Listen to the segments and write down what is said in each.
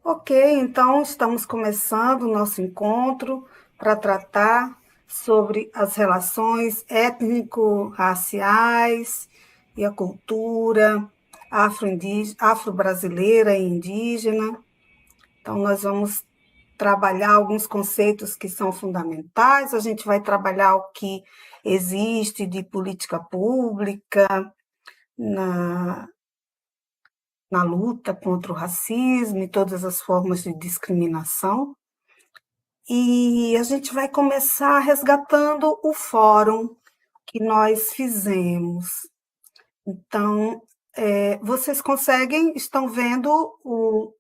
Ok, então estamos começando o nosso encontro para tratar sobre as relações étnico-raciais e a cultura afro-brasileira e indígena. Então, nós vamos trabalhar alguns conceitos que são fundamentais, a gente vai trabalhar o que existe de política pública na, na luta contra o racismo e todas as formas de discriminação. E a gente vai começar resgatando o fórum que nós fizemos. Então, vocês estão vendo o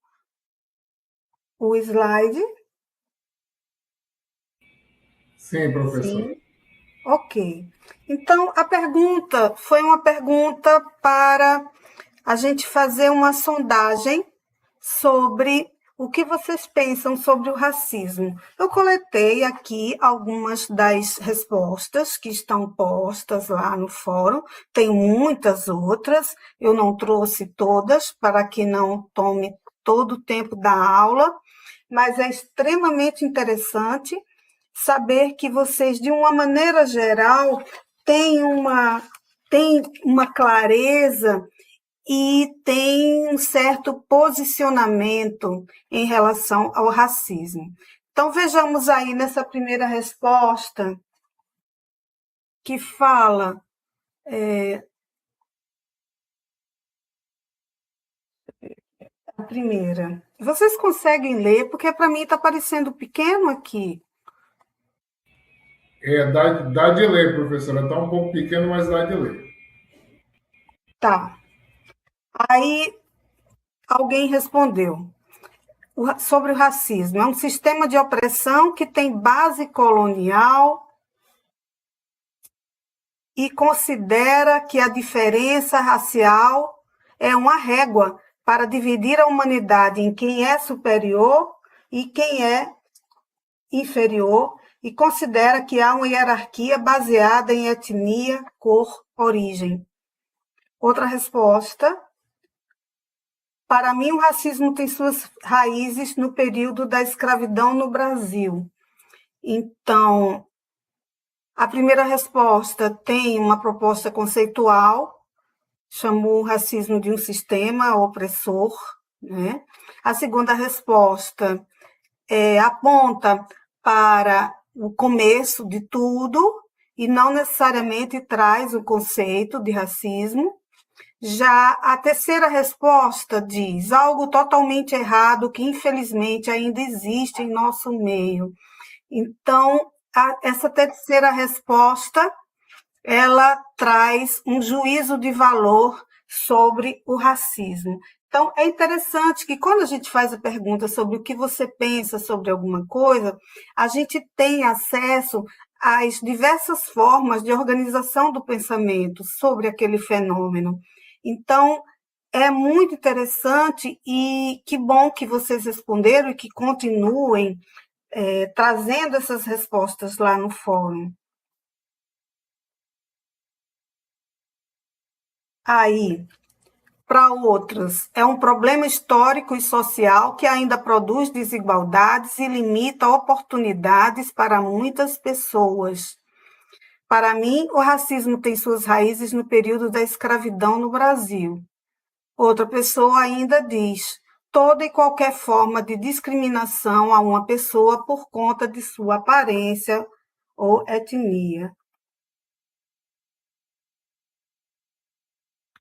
slide? Sim, professor. Sim. Ok. Então, a pergunta foi uma pergunta para a gente fazer uma sondagem sobre o que vocês pensam sobre o racismo. Eu coletei aqui algumas das respostas que estão postas lá no fórum, tem muitas outras, eu não trouxe todas para que não tome todo o tempo da aula, mas é extremamente interessante saber que vocês, de uma maneira geral, têm uma clareza e têm um certo posicionamento em relação ao racismo. Então, vejamos aí nessa primeira resposta, que fala. A primeira. Vocês conseguem ler? Porque para mim está parecendo pequeno aqui. Dá de ler, professora. Está um pouco pequeno, mas dá de ler. Tá. Aí alguém respondeu sobre o racismo. É um sistema de opressão que tem base colonial e considera que a diferença racial é uma régua para dividir a humanidade em quem é superior e quem é inferior, e considera que há uma hierarquia baseada em etnia, cor, origem. Outra resposta. Para mim, o racismo tem suas raízes no período da escravidão no Brasil. Então, a primeira resposta tem uma proposta conceitual, chamou o racismo de um sistema opressor, né? A segunda resposta aponta para o começo de tudo e não necessariamente traz o conceito de racismo. Já a terceira resposta diz algo totalmente errado que infelizmente ainda existe em nosso meio. Então, essa terceira resposta ela traz um juízo de valor sobre o racismo. Então, é interessante que quando a gente faz a pergunta sobre o que você pensa sobre alguma coisa, a gente tem acesso às diversas formas de organização do pensamento sobre aquele fenômeno. Então, é muito interessante e que bom que vocês responderam e que continuem trazendo essas respostas lá no fórum. Aí, para outros, é um problema histórico e social que ainda produz desigualdades e limita oportunidades para muitas pessoas. Para mim, o racismo tem suas raízes no período da escravidão no Brasil. Outra pessoa ainda diz: toda e qualquer forma de discriminação a uma pessoa por conta de sua aparência ou etnia.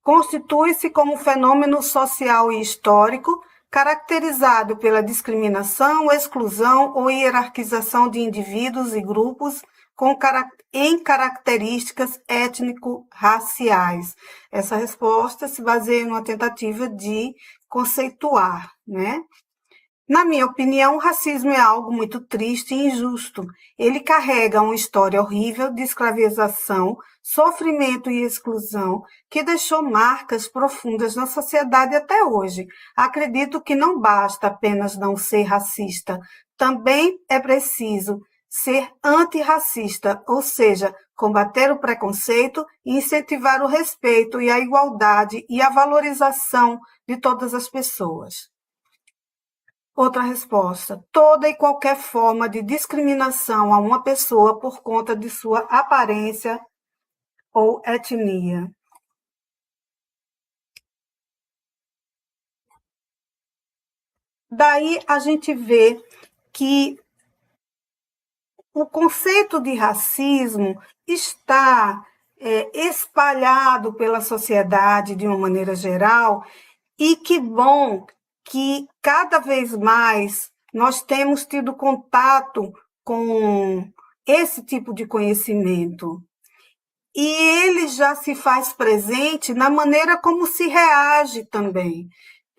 Constitui-se como fenômeno social e histórico caracterizado pela discriminação, exclusão ou hierarquização de indivíduos e grupos em características étnico-raciais. Essa resposta se baseia numa tentativa de conceituar, né? Na minha opinião, o racismo é algo muito triste e injusto. Ele carrega uma história horrível de escravização, sofrimento e exclusão que deixou marcas profundas na sociedade até hoje. Acredito que não basta apenas não ser racista, também é preciso ser antirracista, ou seja, combater o preconceito e incentivar o respeito e a igualdade e a valorização de todas as pessoas. Outra resposta: toda e qualquer forma de discriminação a uma pessoa por conta de sua aparência ou etnia. Daí a gente vê que o conceito de racismo está espalhado pela sociedade de uma maneira geral, e que bom que cada vez mais nós temos tido contato com esse tipo de conhecimento. E ele já se faz presente na maneira como se reage também.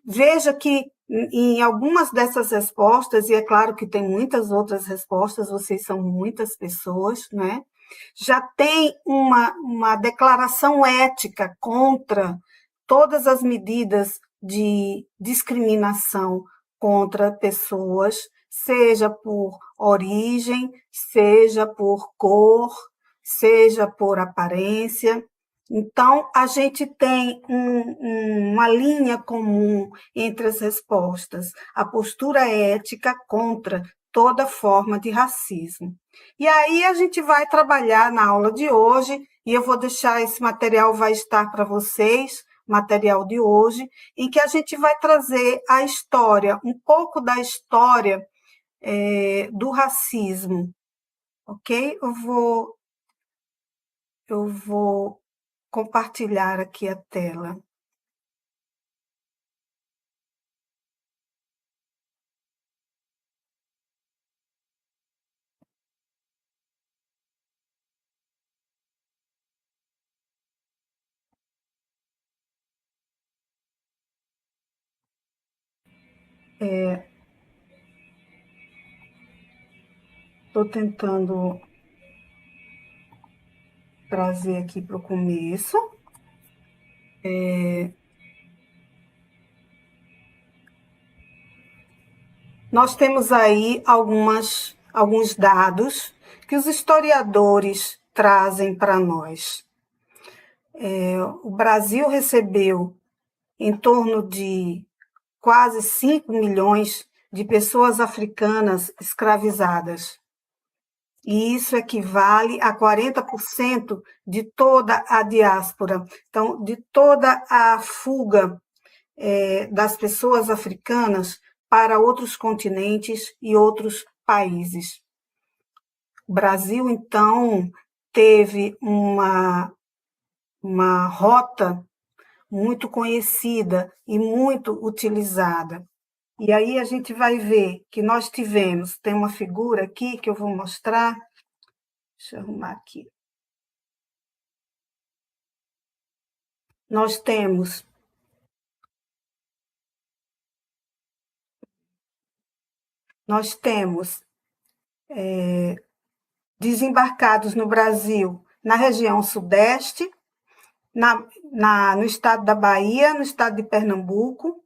Veja que em algumas dessas respostas, e é claro que tem muitas outras respostas, vocês são muitas pessoas, né? Já tem uma declaração ética contra todas as medidas de discriminação contra pessoas, seja por origem, seja por cor, seja por aparência. Então, a gente tem uma linha comum entre as respostas, a postura ética contra toda forma de racismo. E aí a gente vai trabalhar na aula de hoje, e eu vou deixar esse material, vai estar para vocês, material de hoje, em que a gente vai trazer a história, um pouco da história do racismo, ok? Eu vou compartilhar aqui a tela. Estou tentando trazer aqui para o começo. Nós temos aí alguns dados que os historiadores trazem para nós. O Brasil recebeu em torno de quase 5 milhões de pessoas africanas escravizadas. E isso equivale a 40% de toda a diáspora. Então, de toda a fuga das pessoas africanas para outros continentes e outros países. O Brasil, então, teve uma rota muito conhecida e muito utilizada. E aí a gente vai ver que nós tivemos, tem uma figura aqui que eu vou mostrar, deixa eu arrumar aqui. Nós temos desembarcados no Brasil, na região sudeste, no estado da Bahia, no estado de Pernambuco,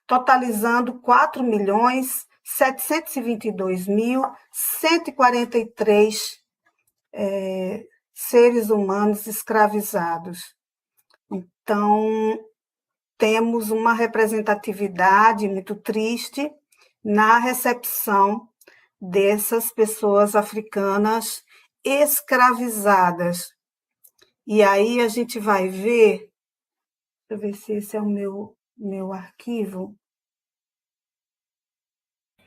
totalizando 4.722.143 seres humanos escravizados. Então, temos uma representatividade muito triste na recepção dessas pessoas africanas escravizadas. E aí a gente vai ver, deixa eu ver se esse é o meu arquivo.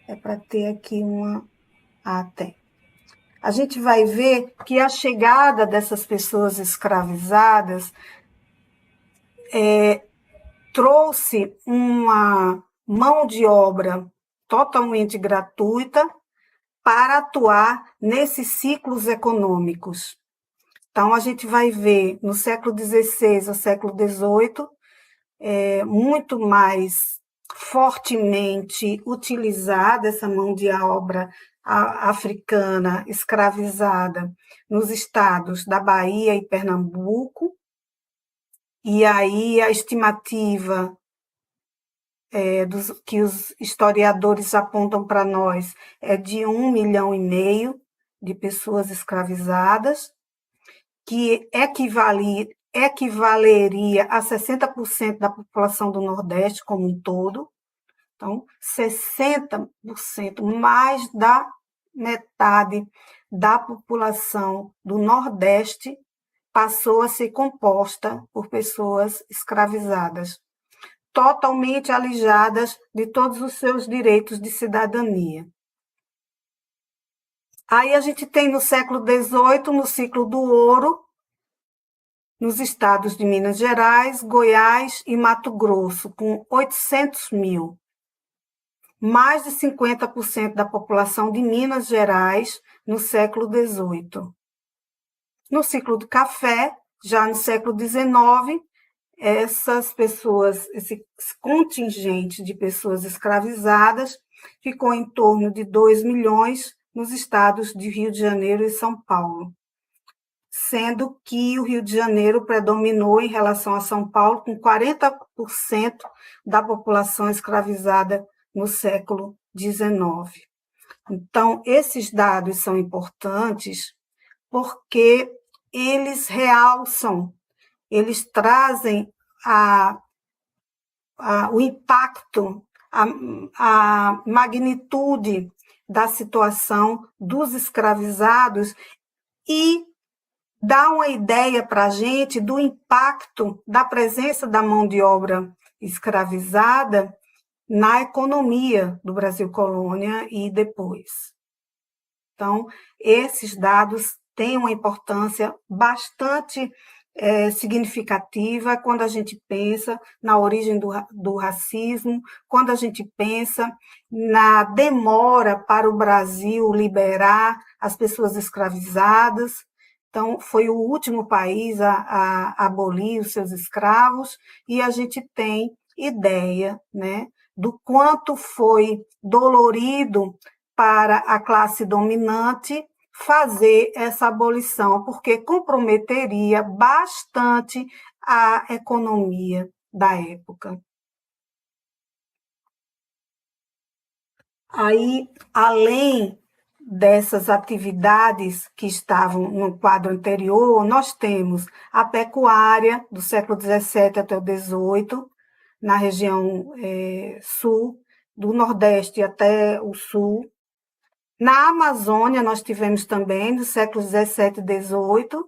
É para ter aqui uma... tem. A gente vai ver que a chegada dessas pessoas escravizadas trouxe uma mão de obra totalmente gratuita para atuar nesses ciclos econômicos. Então, a gente vai ver no século XVI ao século XVIII muito mais fortemente utilizada essa mão de obra africana escravizada nos estados da Bahia e Pernambuco. E aí a estimativa que os historiadores apontam para nós é de 1,5 milhão de pessoas escravizadas, que equivaleria a 60% da população do Nordeste como um todo. Então, 60%, mais da metade da população do Nordeste passou a ser composta por pessoas escravizadas, totalmente alijadas de todos os seus direitos de cidadania. Aí a gente tem no século XVIII, no ciclo do ouro, nos estados de Minas Gerais, Goiás e Mato Grosso, com 800 mil. Mais de 50% da população de Minas Gerais no século XVIII. No ciclo do café, já no século XIX, essas pessoas, esse contingente de pessoas escravizadas ficou em torno de 2 milhões nos estados de Rio de Janeiro e São Paulo, sendo que o Rio de Janeiro predominou em relação a São Paulo, com 40% da população escravizada no século XIX. Então, esses dados são importantes porque eles realçam, eles trazem o impacto, a magnitude da situação dos escravizados e dá uma ideia para a gente do impacto da presença da mão de obra escravizada na economia do Brasil colônia e depois. Então, esses dados têm uma importância bastante significativa quando a gente pensa na origem do racismo, quando a gente pensa na demora para o Brasil liberar as pessoas escravizadas. Então, foi o último país a abolir os seus escravos, e a gente tem ideia, né, do quanto foi dolorido para a classe dominante fazer essa abolição, porque comprometeria bastante a economia da época. Aí, além dessas atividades que estavam no quadro anterior, nós temos a pecuária do século XVII até o XVIII, na região sul, do Nordeste até o sul. Na Amazônia, nós tivemos também, dos séculos XVII e XVIII,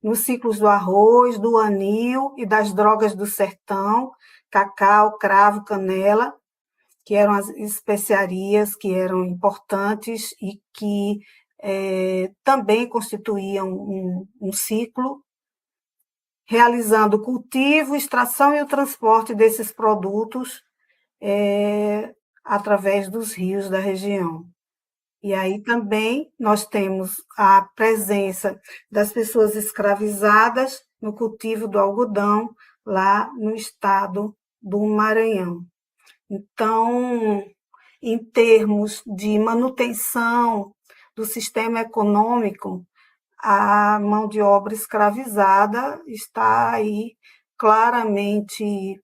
nos ciclos do arroz, do anil e das drogas do sertão, cacau, cravo, canela, que eram as especiarias que eram importantes e que também constituíam um ciclo, realizando o cultivo, extração e o transporte desses produtos através dos rios da região. E aí também nós temos a presença das pessoas escravizadas no cultivo do algodão, lá no estado do Maranhão. Então, em termos de manutenção do sistema econômico, a mão de obra escravizada está aí claramente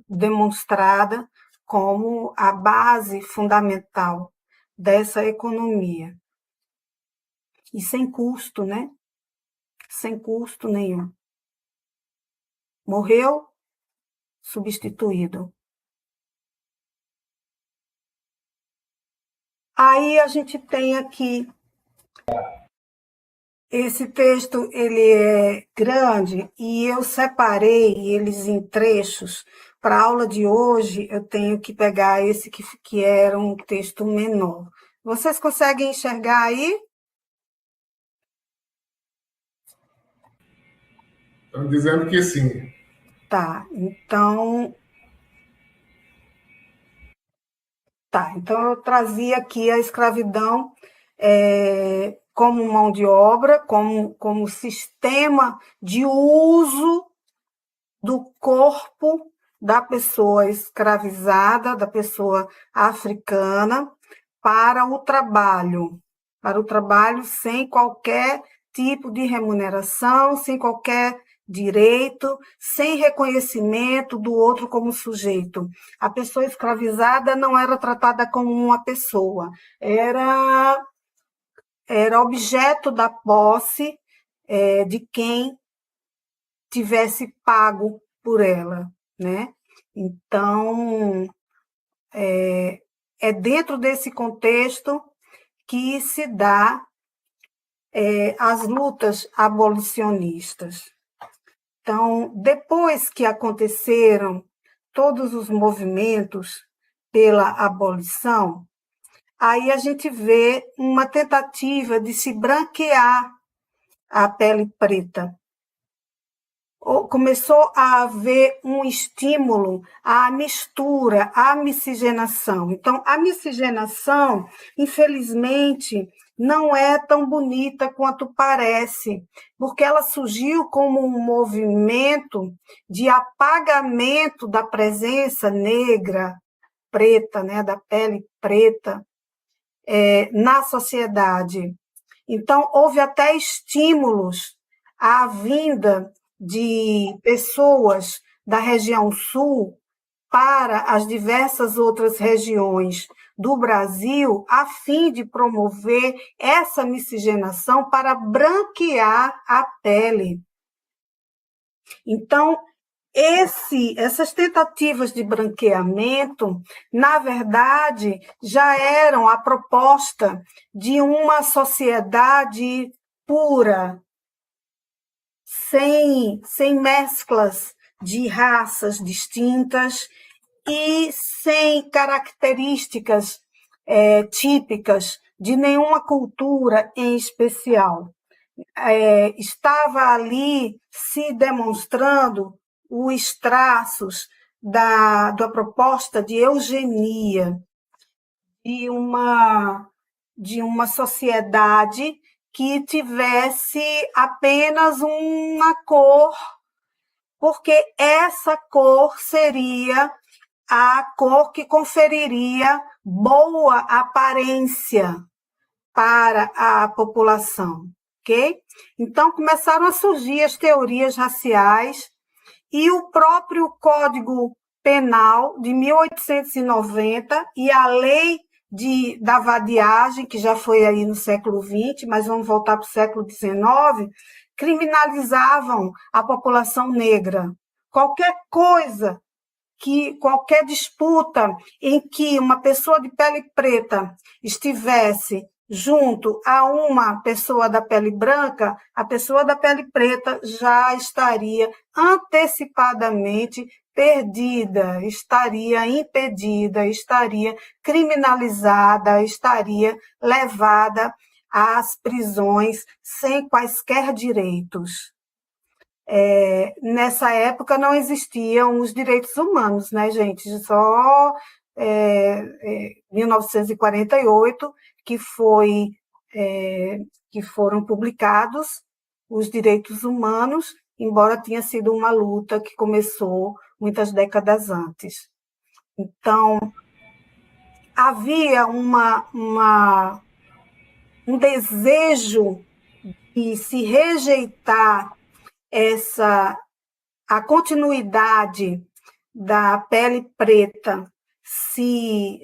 demonstrada como a base fundamental dessa economia. E sem custo, né? Sem custo nenhum. Morreu, substituído. Aí a gente tem aqui, esse texto ele é grande e eu separei eles em trechos. Para a aula de hoje, eu tenho que pegar esse que era um texto menor. Vocês conseguem enxergar aí? Estão dizendo que sim. Tá, então eu trazia aqui a escravidão como mão de obra, como sistema de uso do corpo da pessoa escravizada, da pessoa africana, para o trabalho sem qualquer tipo de remuneração, sem qualquer direito, sem reconhecimento do outro como sujeito. A pessoa escravizada não era tratada como uma pessoa, era objeto da posse de quem tivesse pago por ela, né? Então, é dentro desse contexto que se dá as lutas abolicionistas. Então, depois que aconteceram todos os movimentos pela abolição, aí a gente vê uma tentativa de se branquear a pele preta. Começou a haver um estímulo à mistura, à miscigenação. Então, a miscigenação, infelizmente, não é tão bonita quanto parece, porque ela surgiu como um movimento de apagamento da presença negra, preta, né, da pele preta, na sociedade. Então, houve até estímulos à vinda de pessoas da região sul para as diversas outras regiões do Brasil, a fim de promover essa miscigenação para branquear a pele. Então, essas tentativas de branqueamento, na verdade, já eram a proposta de uma sociedade pura, sem mesclas de raças distintas e sem características típicas de nenhuma cultura em especial. Estava ali se demonstrando os traços da proposta de eugenia, de uma sociedade que tivesse apenas uma cor, porque essa cor seria a cor que conferiria boa aparência para a população, ok? Então, começaram a surgir as teorias raciais e o próprio Código Penal de 1890 e a lei da vadiagem, que já foi aí no século XX, mas vamos voltar para o século XIX, criminalizavam a população negra. Qualquer coisa, qualquer disputa em que uma pessoa de pele preta estivesse junto a uma pessoa da pele branca, a pessoa da pele preta já estaria antecipadamente perdida, estaria impedida, estaria criminalizada, estaria levada às prisões sem quaisquer direitos. Nessa época não existiam os direitos humanos, né, gente? Só 1948 que foram publicados os direitos humanos, embora tenha sido uma luta que começou muitas décadas antes. Então, havia um desejo de se rejeitar a continuidade da pele preta se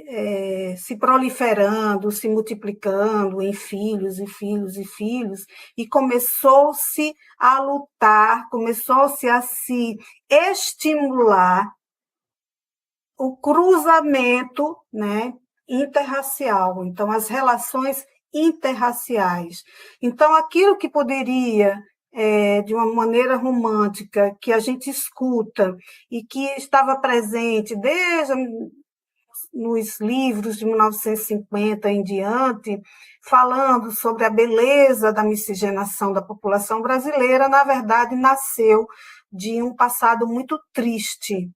proliferando, se multiplicando em filhos e filhos e filhos, e começou-se a lutar, começou-se a se estimular o cruzamento, né, interracial, então as relações interraciais. Então, aquilo que poderia de uma maneira romântica, que a gente escuta e que estava presente desde nos livros de 1950 em diante, falando sobre a beleza da miscigenação da população brasileira, na verdade, nasceu de um passado muito triste,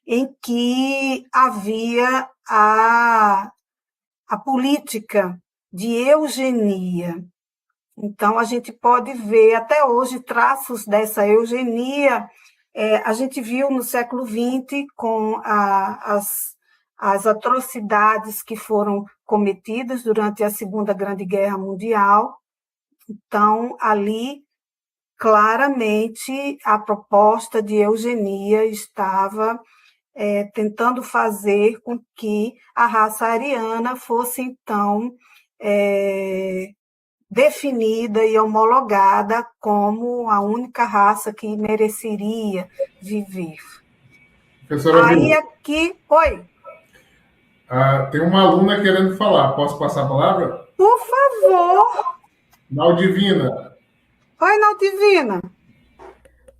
em que havia a política de eugenia. Então, a gente pode ver até hoje traços dessa eugenia. A gente viu no século XX com as atrocidades que foram cometidas durante a Segunda Grande Guerra Mundial. Então, ali, claramente, a proposta de eugenia estava tentando fazer com que a raça ariana fosse, então, definida e homologada como a única raça que mereceria viver. Professora Aí Vilma, aqui, oi, tem uma aluna querendo falar. Posso passar a palavra? por favor. Naldivina. Oi, Naldivina.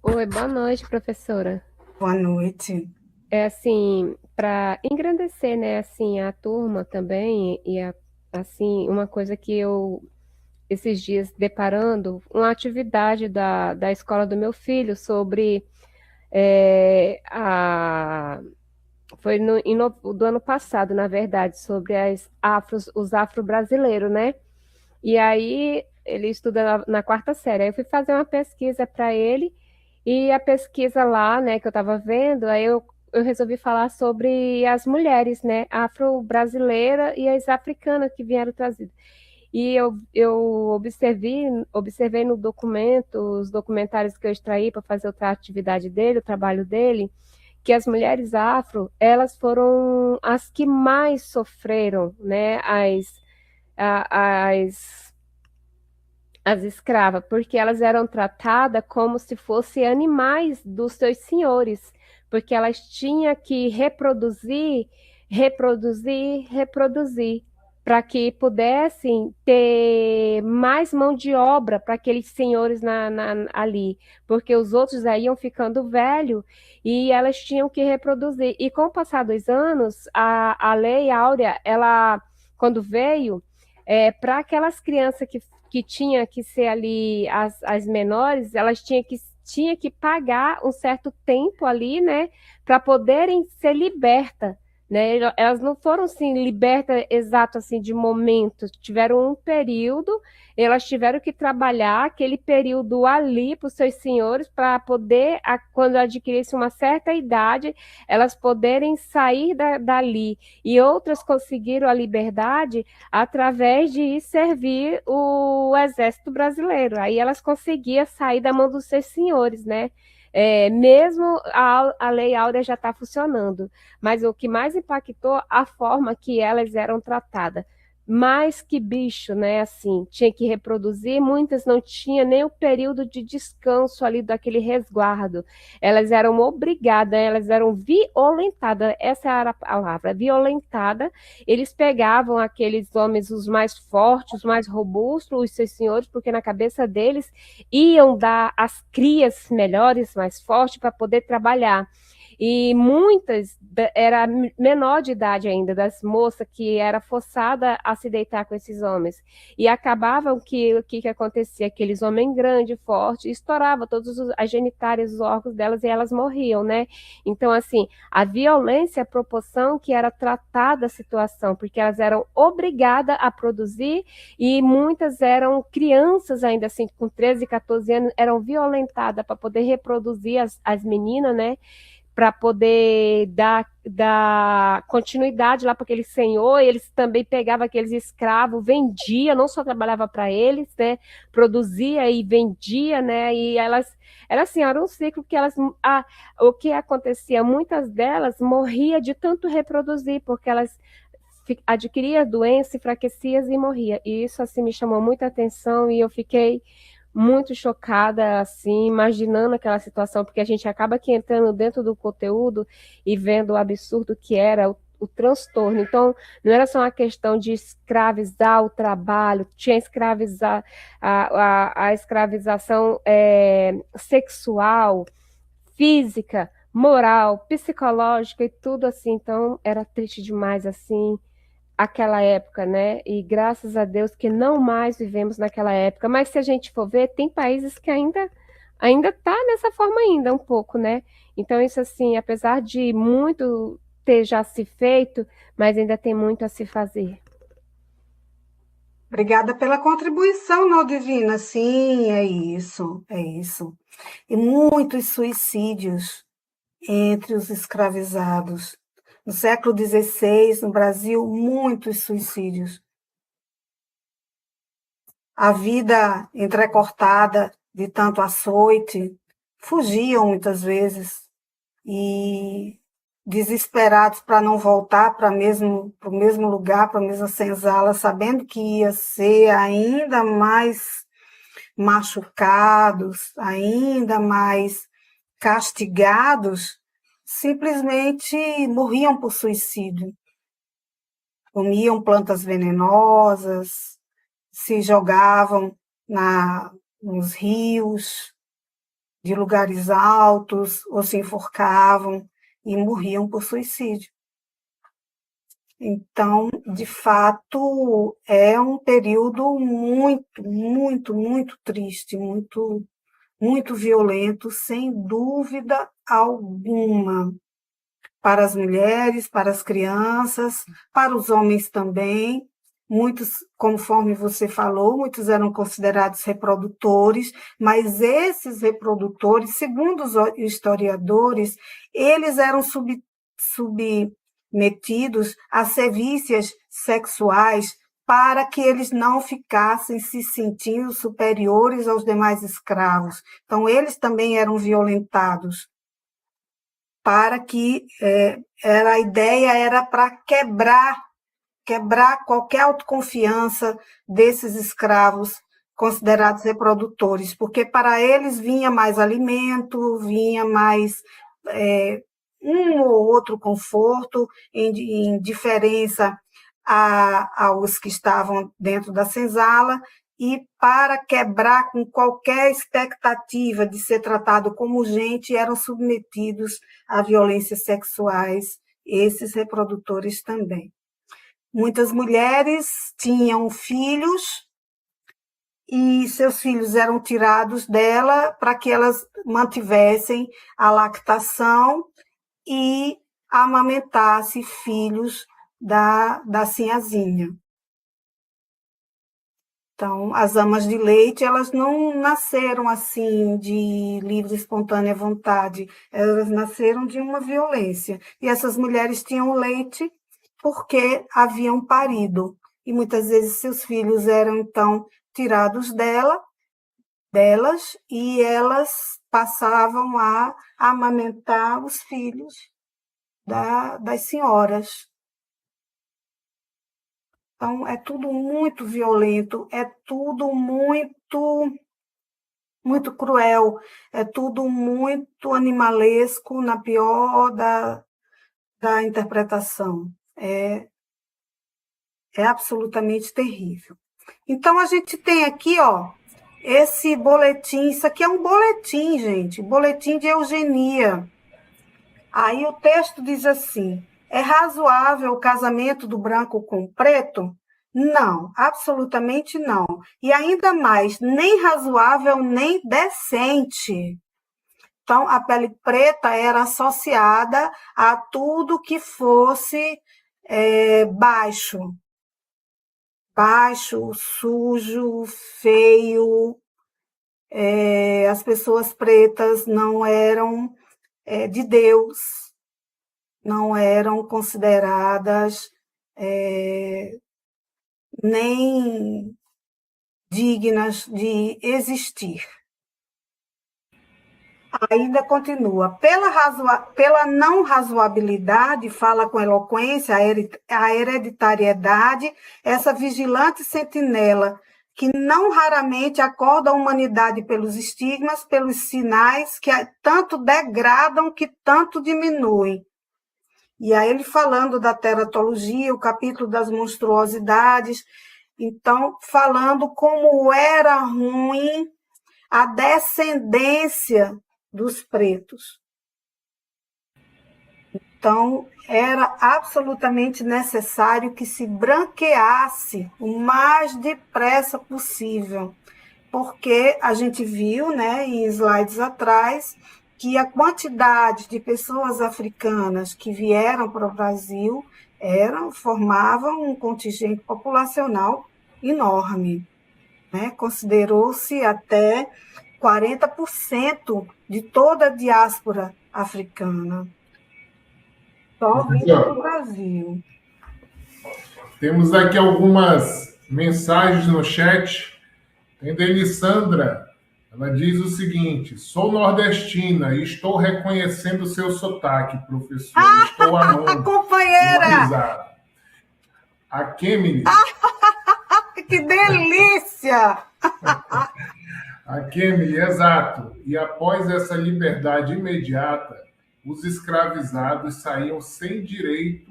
Oi, boa noite, professora. Boa noite. É assim, para engrandecer, né, assim, a turma também, assim, uma coisa que eu, esses dias, deparando, uma atividade da escola do meu filho sobre, é, a, foi do ano passado, na verdade, sobre os afro-brasileiros, né? E aí, ele estuda na quarta série, aí eu fui fazer uma pesquisa para ele. E a pesquisa lá, né, que eu estava vendo, eu resolvi falar sobre as mulheres, né, afro-brasileira e as africanas que vieram trazidas. E eu observei no documento, os documentários que eu extraí para fazer outra atividade dele, o trabalho dele, que as mulheres afro, elas foram as que mais sofreram, né, as as escravas, porque elas eram tratadas como se fossem animais dos seus senhores, porque elas tinham que reproduzir, reproduzir, reproduzir, para que pudessem ter mais mão de obra para aqueles senhores ali, porque os outros aí iam ficando velhos e elas tinham que reproduzir. E com o passar dos anos, a Lei Áurea, ela, quando veio, para aquelas crianças que tinha que ser ali as menores, elas tinha que pagar um certo tempo ali, né, para poderem ser libertas, né? Elas não foram assim libertas exato assim de momento, tiveram um período, elas tiveram que trabalhar aquele período ali para os seus senhores para poder, quando adquirisse uma certa idade, elas poderem sair dali. E outras conseguiram a liberdade através de servir o exército brasileiro. Aí elas conseguiam sair da mão dos seus senhores, né? Mesmo a Lei Áurea já está funcionando, mas o que mais impactou a forma que elas eram tratadas. Mais que bicho, né? Assim, tinha que reproduzir, muitas não tinham nem o período de descanso ali daquele resguardo. Elas eram obrigadas, elas eram violentadas, essa era a palavra, violentada. Eles pegavam aqueles homens, os mais fortes, os mais robustos, os seus senhores, porque na cabeça deles iam dar as crias melhores, mais fortes, para poder trabalhar. E muitas era menor de idade ainda, das moças que era forçada a se deitar com esses homens. E acabavam que o que acontecia? Aqueles homens grandes, fortes, estourava todas as genitárias, os órgãos delas e elas morriam, né? Então, assim, a violência, a proporção que era tratada a situação, porque elas eram obrigadas a produzir e muitas eram crianças ainda assim, com 13, 14 anos, eram violentadas para poder reproduzir as meninas, né? Para poder dar continuidade lá para aquele senhor, eles também pegavam aqueles escravos, vendia, não só trabalhava para eles, né, produzia e vendia, né, e elas, era assim, era um ciclo que o que acontecia, muitas delas morria de tanto reproduzir, porque elas adquiriam doença, enfraqueciam e morria, e isso assim me chamou muita atenção e eu fiquei muito chocada, assim, imaginando aquela situação, porque a gente acaba aqui entrando dentro do conteúdo e vendo o absurdo que era o transtorno. Então, não era só uma questão de escravizar o trabalho, tinha escravizar a escravização sexual, física, moral, psicológica e tudo assim. Então, era triste demais, assim, aquela época, né? E graças a Deus que não mais vivemos naquela época. Mas se a gente for ver, tem países que ainda tá nessa forma ainda um pouco, né? Então isso assim, apesar de muito ter já se feito, mas ainda tem muito a se fazer. Obrigada pela contribuição, Naldivina. Sim, é isso, é isso. E muitos suicídios entre os escravizados. No século XVI, no Brasil, muitos suicídios. A vida entrecortada de tanto açoite, fugiam muitas vezes e desesperados para não voltar para o mesmo lugar, para a mesma senzala, sabendo que ia ser ainda mais machucados, ainda mais castigados, simplesmente morriam por suicídio. Comiam plantas venenosas, se jogavam nos rios, de lugares altos, ou se enforcavam e morriam por suicídio. Então, de fato, é um período muito, muito, muito triste, muito, muito violento, sem dúvida alguma, para as mulheres, para as crianças, para os homens também. Muitos, conforme você falou, muitos eram considerados reprodutores, mas esses reprodutores, segundo os historiadores, eles eram submetidos a sevícias sexuais para que eles não ficassem se sentindo superiores aos demais escravos. Então, eles também eram violentados, para que a ideia era para quebrar qualquer autoconfiança desses escravos considerados reprodutores, porque para eles vinha mais alimento, vinha mais um ou outro conforto, em diferença aos que estavam dentro da senzala, e para quebrar com qualquer expectativa de ser tratado como gente, eram submetidos a violências sexuais, esses reprodutores também. Muitas mulheres tinham filhos e seus filhos eram tirados dela para que elas mantivessem a lactação e amamentassem filhos da sinhazinha. Então, as amas de leite, elas não nasceram assim de livre e espontânea vontade, elas nasceram de uma violência. E essas mulheres tinham leite porque haviam parido. E muitas vezes seus filhos eram, então, tirados delas e elas passavam a amamentar os filhos das senhoras. Então, é tudo muito violento, é tudo muito, muito cruel, é tudo muito animalesco, na pior da interpretação. É absolutamente terrível. Então, a gente tem aqui, esse boletim, isso aqui é um boletim, gente, boletim de eugenia. Aí o texto diz assim: é razoável o casamento do branco com o preto? Não, absolutamente não. E ainda mais, nem razoável, nem decente. Então, a pele preta era associada a tudo que fosse baixo, sujo, feio. As pessoas pretas não eram de Deus, não eram consideradas nem dignas de existir. Ainda continua. Pela não razoabilidade, fala com eloquência, a hereditariedade, essa vigilante sentinela que não raramente acorda a humanidade pelos estigmas, pelos sinais que tanto degradam, que tanto diminuem. E aí ele falando da teratologia, o capítulo das monstruosidades, então falando como era ruim a descendência dos pretos. Então, era absolutamente necessário que se branqueasse o mais depressa possível, porque a gente viu, em slides atrás, que a quantidade de pessoas africanas que vieram para o Brasil formavam um contingente populacional enorme. Considerou-se até 40% de toda a diáspora africana. Só vindo para o Brasil. Temos aqui algumas mensagens no chat. Tem da Elissandra. Ela diz o seguinte: sou nordestina e estou reconhecendo o seu sotaque, professor. Estou amando. Companheira! A Kemily. Que delícia! A Kemily, exato. E após essa liberdade imediata, os escravizados saíam sem direito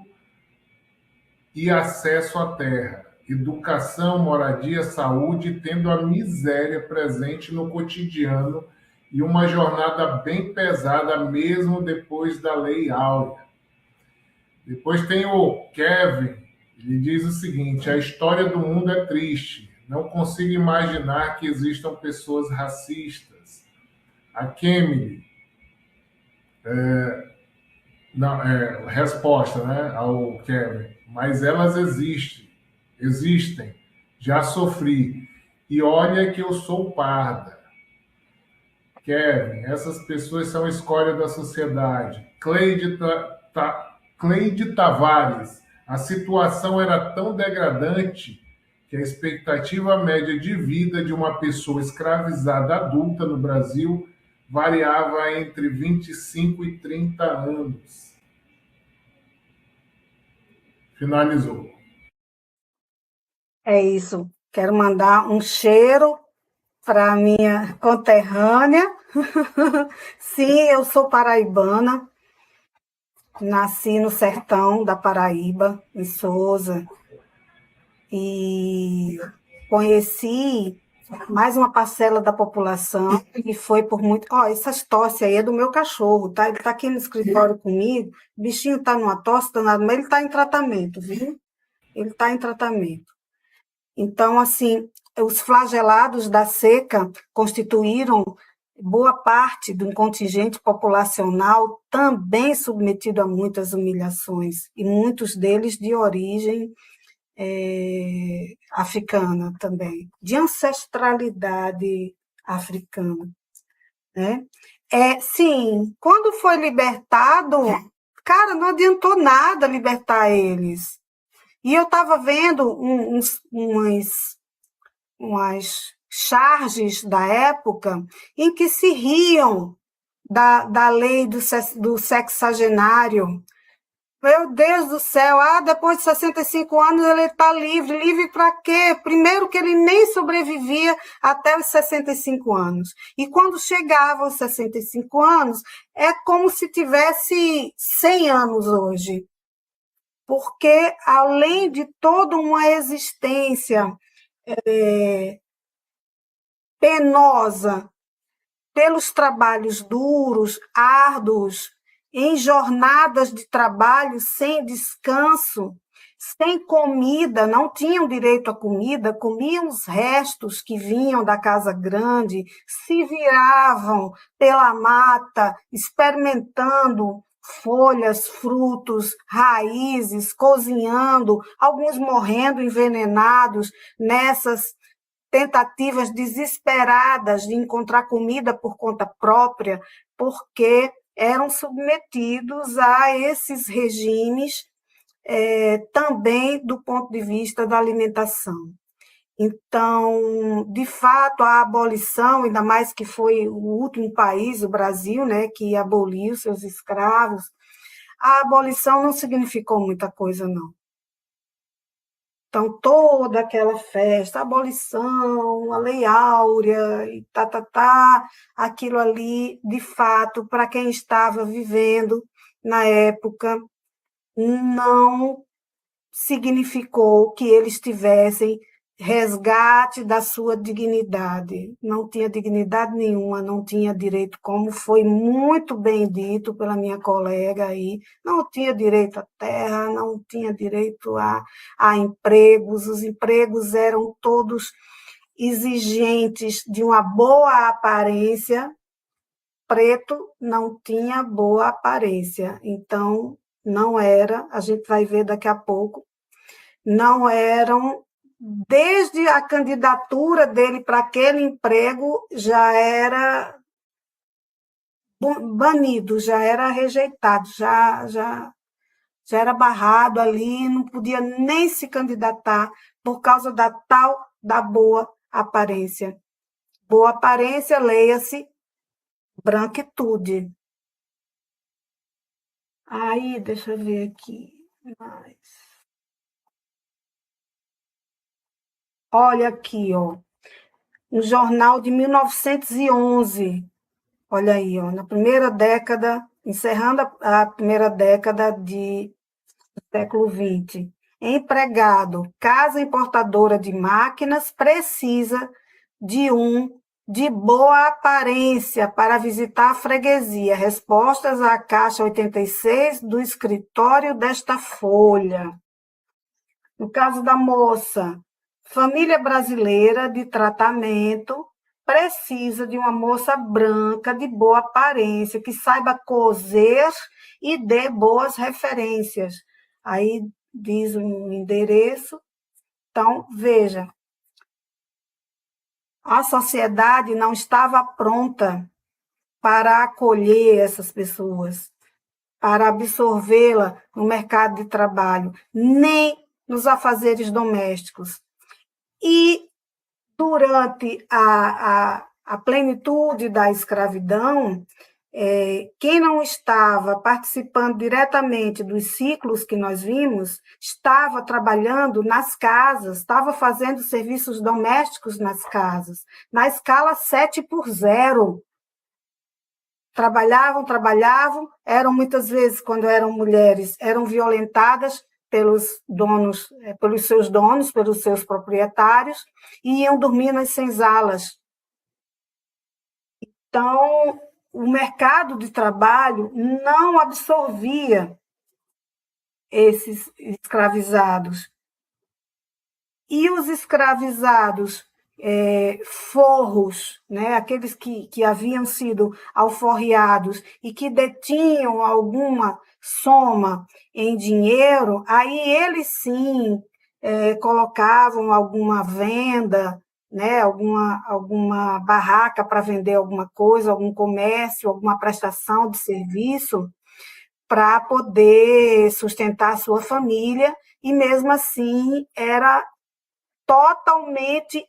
e acesso à terra, educação, moradia, saúde, tendo a miséria presente no cotidiano e uma jornada bem pesada mesmo depois da Lei Áurea. Depois tem o Kevin, ele diz o seguinte: a história do mundo é triste, não consigo imaginar que existam pessoas racistas. A Kemily, não, resposta, né, ao Kevin, mas elas existem, já sofri, e olha que eu sou parda. Kevin, essas pessoas são a escória da sociedade. Cleide Tavares, a situação era tão degradante que a expectativa média de vida de uma pessoa escravizada adulta no Brasil variava entre 25 e 30 anos. Finalizou. É isso. Quero mandar um cheiro para a minha conterrânea. Sim, eu sou paraibana. Nasci no sertão da Paraíba, em Sousa. E conheci mais uma parcela da população e foi por muito... Ó, essas tosse aí é do meu cachorro, tá? Ele tá aqui no escritório comigo, o bichinho tá numa tosse danada, mas ele tá em tratamento, viu? Ele tá em tratamento. Então, assim, os flagelados da seca constituíram boa parte de um contingente populacional também submetido a muitas humilhações, e muitos deles de origem africana também, de ancestralidade africana, né? Sim, quando foi libertado, cara, não adiantou nada libertar eles. E eu estava vendo umas charges da época em que se riam da lei do sexagenário. Meu Deus do céu, depois de 65 anos ele está livre. Livre para quê? Primeiro que ele nem sobrevivia até os 65 anos. E quando chegava aos 65 anos, é como se tivesse 100 anos hoje. Porque, além de toda uma existência penosa, pelos trabalhos duros, árduos, em jornadas de trabalho sem descanso, sem comida, não tinham direito à comida, comiam os restos que vinham da casa grande, se viravam pela mata, experimentando folhas, frutos, raízes, cozinhando, alguns morrendo envenenados nessas tentativas desesperadas de encontrar comida por conta própria, porque eram submetidos a esses regimes também do ponto de vista da alimentação. Então, de fato, a abolição, ainda mais que foi o último país, o Brasil, né, que aboliu seus escravos, a abolição não significou muita coisa, não. Então, toda aquela festa, a abolição, a Lei Áurea, e aquilo ali, de fato, para quem estava vivendo na época, não significou que eles tivessem resgate da sua dignidade. Não tinha dignidade nenhuma, não tinha direito, como foi muito bem dito pela minha colega aí, não tinha direito à terra, não tinha direito a empregos, os empregos eram todos exigentes de uma boa aparência, preto não tinha boa aparência, então não era, a gente vai ver daqui a pouco, não eram, desde a candidatura dele para aquele emprego já era banido, já era rejeitado, já era barrado ali, não podia nem se candidatar por causa da boa aparência. Boa aparência, leia-se branquitude. Aí, deixa eu ver aqui mais. Olha aqui, ó, um jornal de 1911. Olha aí, ó, na primeira década encerrando a primeira década do século XX. Empregado, casa importadora de máquinas, precisa de boa aparência para visitar a freguesia. Respostas à caixa 86 do escritório desta folha. No caso da moça, família brasileira de tratamento precisa de uma moça branca de boa aparência, que saiba coser e dê boas referências. Aí diz o endereço. Então, veja, a sociedade não estava pronta para acolher essas pessoas, para absorvê-la no mercado de trabalho, nem nos afazeres domésticos. E durante a plenitude da escravidão, quem não estava participando diretamente dos ciclos que nós vimos, estava trabalhando nas casas, estava fazendo serviços domésticos nas casas, na escala 7x0. Trabalhavam, eram muitas vezes, quando eram mulheres, eram violentadas pelos seus donos, pelos seus proprietários, e iam dormir nas senzalas. Então, o mercado de trabalho não absorvia esses escravizados. E os escravizados forros, né, aqueles que haviam sido alforriados e que detinham alguma soma em dinheiro, aí eles sim colocavam alguma venda, né, alguma barraca para vender alguma coisa, algum comércio, alguma prestação de serviço para poder sustentar a sua família, e mesmo assim era totalmente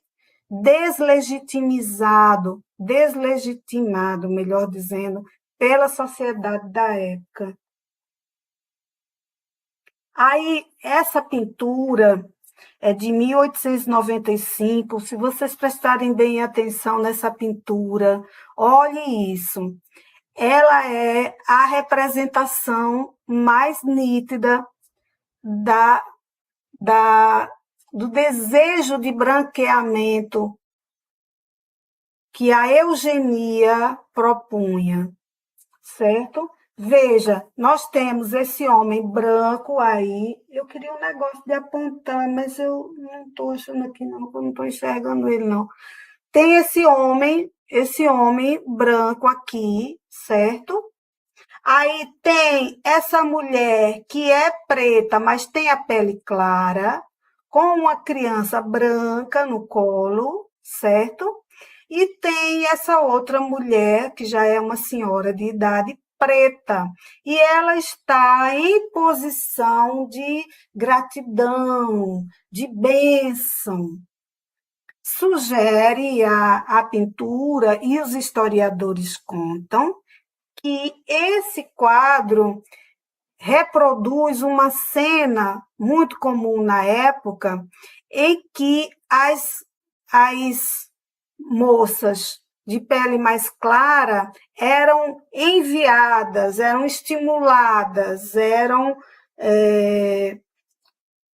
deslegitimado, melhor dizendo, pela sociedade da época. Aí, essa pintura é de 1895. Se vocês prestarem bem atenção nessa pintura, olhe isso. Ela é a representação mais nítida do desejo de branqueamento que a eugenia propunha, certo? Veja, nós temos esse homem branco aí. Eu queria um negócio de apontar, mas eu não estou achando aqui, não, eu não estou enxergando ele, não. Tem esse homem branco aqui, certo? Aí tem essa mulher que é preta, mas tem a pele clara, com uma criança branca no colo, certo? E tem essa outra mulher, que já é uma senhora de idade, preta, e ela está em posição de gratidão, de bênção. Sugere a pintura, e os historiadores contam, que esse quadro reproduz uma cena muito comum na época, em que as moças de pele mais clara eram enviadas, eram estimuladas, eram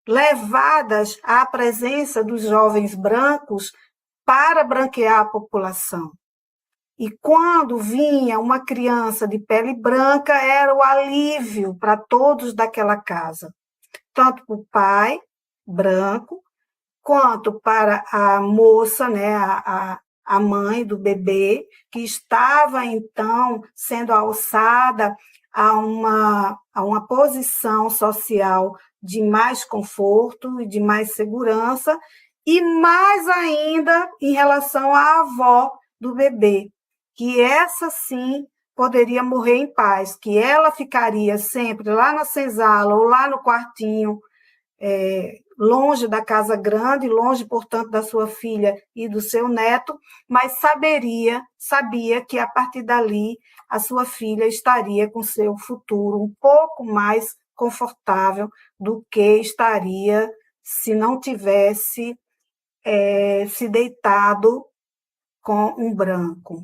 levadas à presença dos jovens brancos para branquear a população. E quando vinha uma criança de pele branca, era o alívio para todos daquela casa, tanto para o pai branco, quanto para a moça, né, a mãe do bebê, que estava, então, sendo alçada a uma posição social de mais conforto e de mais segurança, e mais ainda em relação à avó do bebê, que essa sim poderia morrer em paz, que ela ficaria sempre lá na senzala ou lá no quartinho, longe da casa grande, longe, portanto, da sua filha e do seu neto, mas sabia que a partir dali a sua filha estaria com seu futuro um pouco mais confortável do que estaria se não tivesse se deitado com um branco.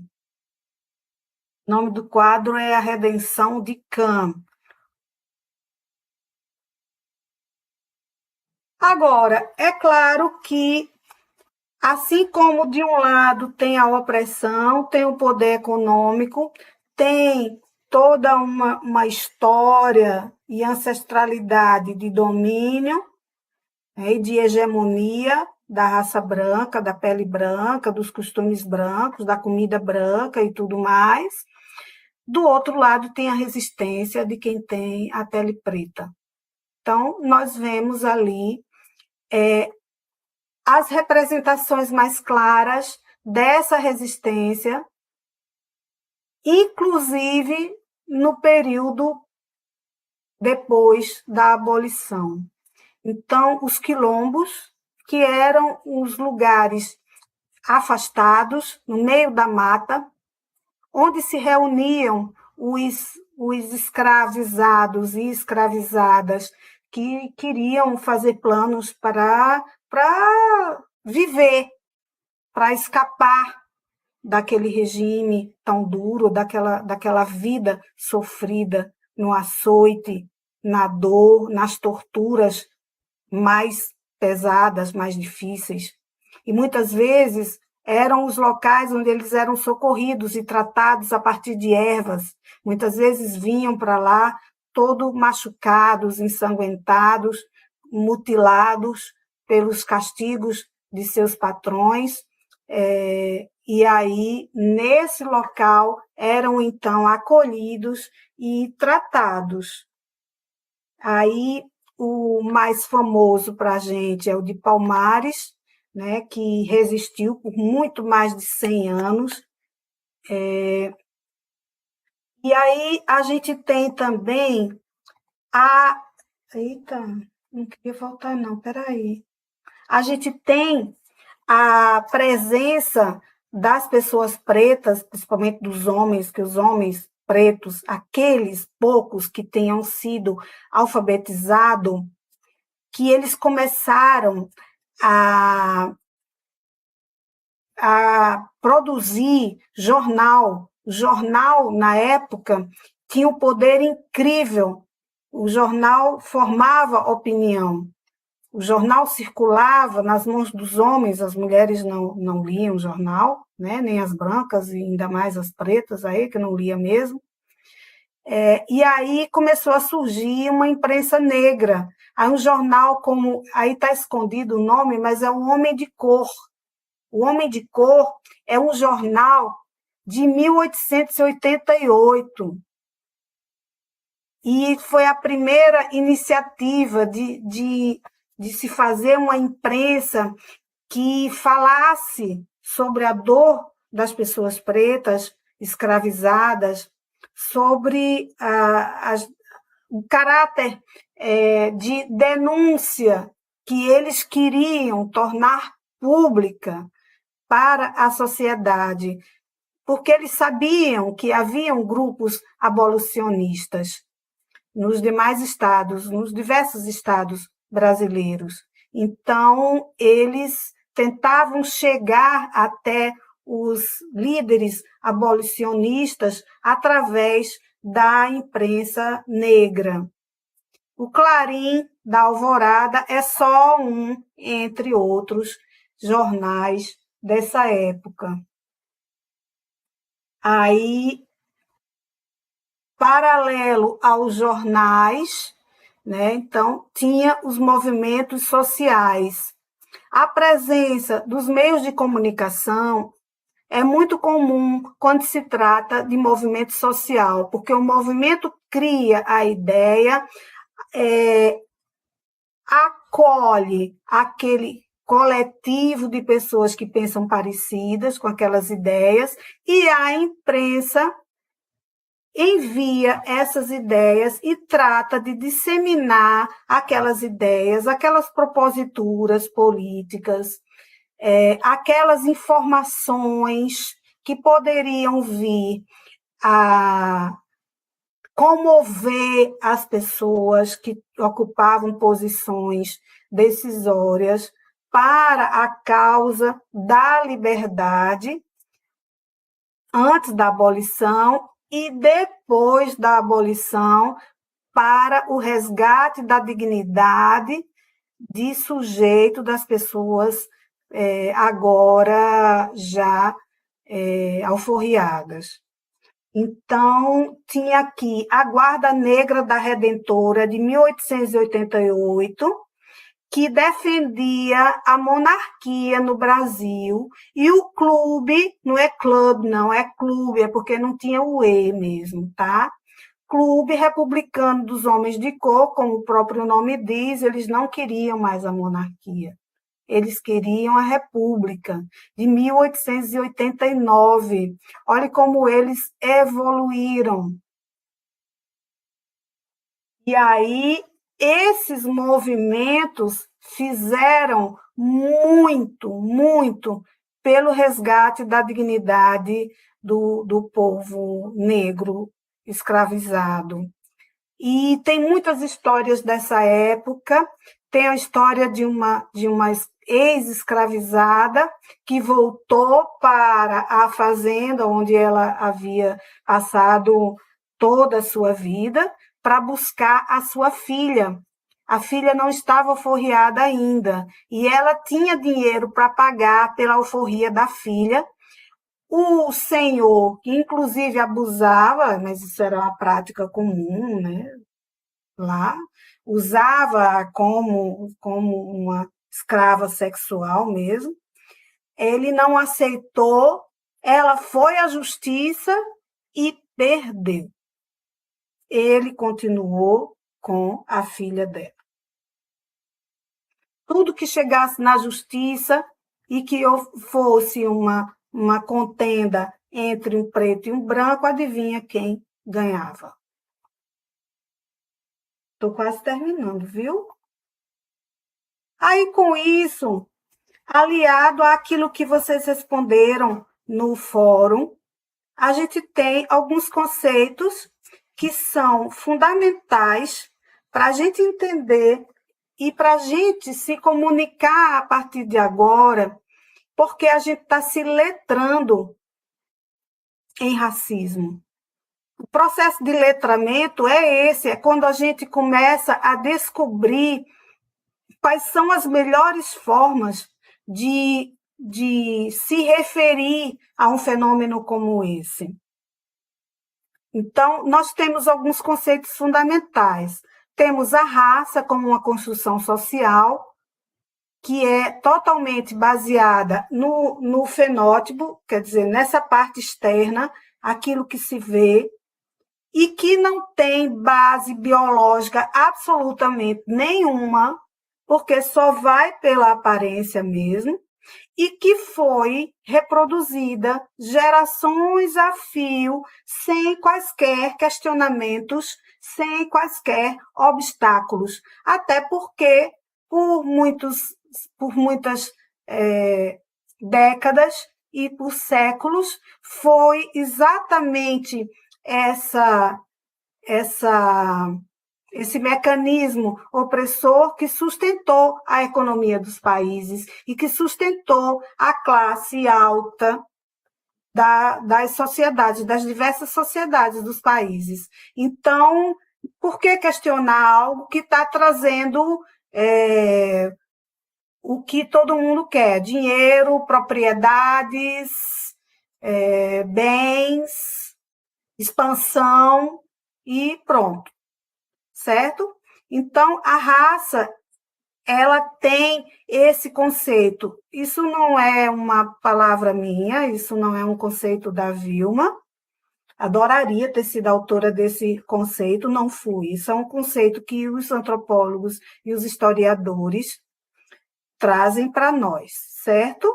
O nome do quadro é A Redenção de Cã. Agora, é claro que, assim como de um lado tem a opressão, tem o poder econômico, tem toda uma história e ancestralidade de domínio, né, e de hegemonia da raça branca, da pele branca, dos costumes brancos, da comida branca e tudo mais. Do outro lado tem a resistência de quem tem a pele preta. Então, nós vemos ali as representações mais claras dessa resistência, inclusive no período depois da abolição. Então, os quilombos, que eram os lugares afastados, no meio da mata, onde se reuniam os escravizados e escravizadas que queriam fazer planos para viver, para escapar daquele regime tão duro, daquela vida sofrida no açoite, na dor, nas torturas mais pesadas, mais difíceis. E muitas vezes eram os locais onde eles eram socorridos e tratados a partir de ervas. Muitas vezes vinham para lá todos machucados, ensanguentados, mutilados pelos castigos de seus patrões. E aí, nesse local, eram então acolhidos e tratados. Aí, o mais famoso para a gente é o de Palmares, né, que resistiu por muito mais de 100 anos. E aí a gente tem também a... Eita, não queria voltar não, peraí. A gente tem a presença das pessoas pretas, principalmente dos homens, que os homens pretos, aqueles poucos que tenham sido alfabetizados, que eles começaram a produzir jornal. O jornal, na época, tinha um poder incrível. O jornal formava opinião. O jornal circulava nas mãos dos homens, as mulheres não liam jornal, né? Nem as brancas, e ainda mais as pretas, aí, que não lia mesmo. E aí começou a surgir uma imprensa negra. Aí um jornal como... Aí está escondido o nome, mas é o Homem de Cor. O Homem de Cor é um jornal de 1888. E foi a primeira iniciativa de se fazer uma imprensa que falasse sobre a dor das pessoas pretas, escravizadas, sobre o caráter de denúncia que eles queriam tornar pública para a sociedade, porque eles sabiam que haviam grupos abolicionistas nos demais estados, nos diversos estados brasileiros. Então, eles tentavam chegar até os líderes abolicionistas através da imprensa negra. O Clarim da Alvorada é só um, entre outros, jornais dessa época. Aí, paralelo aos jornais, né, então, tinha os movimentos sociais. A presença dos meios de comunicação é muito comum quando se trata de movimento social, porque o movimento cria a ideia, acolhe aquele coletivo de pessoas que pensam parecidas com aquelas ideias, e a imprensa envia essas ideias e trata de disseminar aquelas ideias, aquelas proposituras políticas, aquelas informações que poderiam vir a comover as pessoas que ocupavam posições decisórias para a causa da liberdade antes da abolição e depois da abolição para o resgate da dignidade de sujeito das pessoas agora já alforriadas. Então, tinha aqui a Guarda Negra da Redentora, de 1888, que defendia a monarquia no Brasil, e o clube, não é clube, não, é clube, é porque não tinha o E mesmo, tá? Clube Republicano dos Homens de Cor, como o próprio nome diz, eles não queriam mais a monarquia. Eles queriam a República, de 1889. Olha como eles evoluíram. E aí, esses movimentos fizeram muito pelo resgate da dignidade do povo negro escravizado. E tem muitas histórias dessa época. Tem a história de uma ex-escravizada que voltou para a fazenda onde ela havia passado toda a sua vida para buscar a sua filha. A filha não estava alforriada ainda e ela tinha dinheiro para pagar pela alforria da filha. O senhor, que inclusive abusava, mas isso era uma prática comum, né? Lá, usava como uma escrava sexual mesmo. Ele não aceitou, ela foi à justiça e perdeu. Ele continuou com a filha dela. Tudo que chegasse na justiça e que fosse uma contenda entre um preto e um branco, adivinha quem ganhava? Estou quase terminando, viu? Aí, com isso, aliado àquilo que vocês responderam no fórum, a gente tem alguns conceitos que são fundamentais para a gente entender e para a gente se comunicar a partir de agora, porque a gente está se letrando em racismo. O processo de letramento é esse, é quando a gente começa a descobrir quais são as melhores formas de se referir a um fenômeno como esse. Então, nós temos alguns conceitos fundamentais. Temos a raça como uma construção social, que é totalmente baseada no fenótipo, quer dizer, nessa parte externa, aquilo que se vê, e que não tem base biológica absolutamente nenhuma, porque só vai pela aparência mesmo, e que foi reproduzida gerações a fio, sem quaisquer questionamentos, sem quaisquer obstáculos, até porque por muitas décadas e por séculos foi exatamente esse mecanismo opressor que sustentou a economia dos países e que sustentou a classe alta das sociedades, das diversas sociedades dos países. Então, por que questionar algo que está trazendo o que todo mundo quer? Dinheiro, propriedades, bens, expansão e pronto, certo? Então, a raça, ela tem esse conceito. Isso não é uma palavra minha, isso não é um conceito da Vilma. Adoraria ter sido autora desse conceito, não fui. Isso é um conceito que os antropólogos e os historiadores trazem para nós, certo?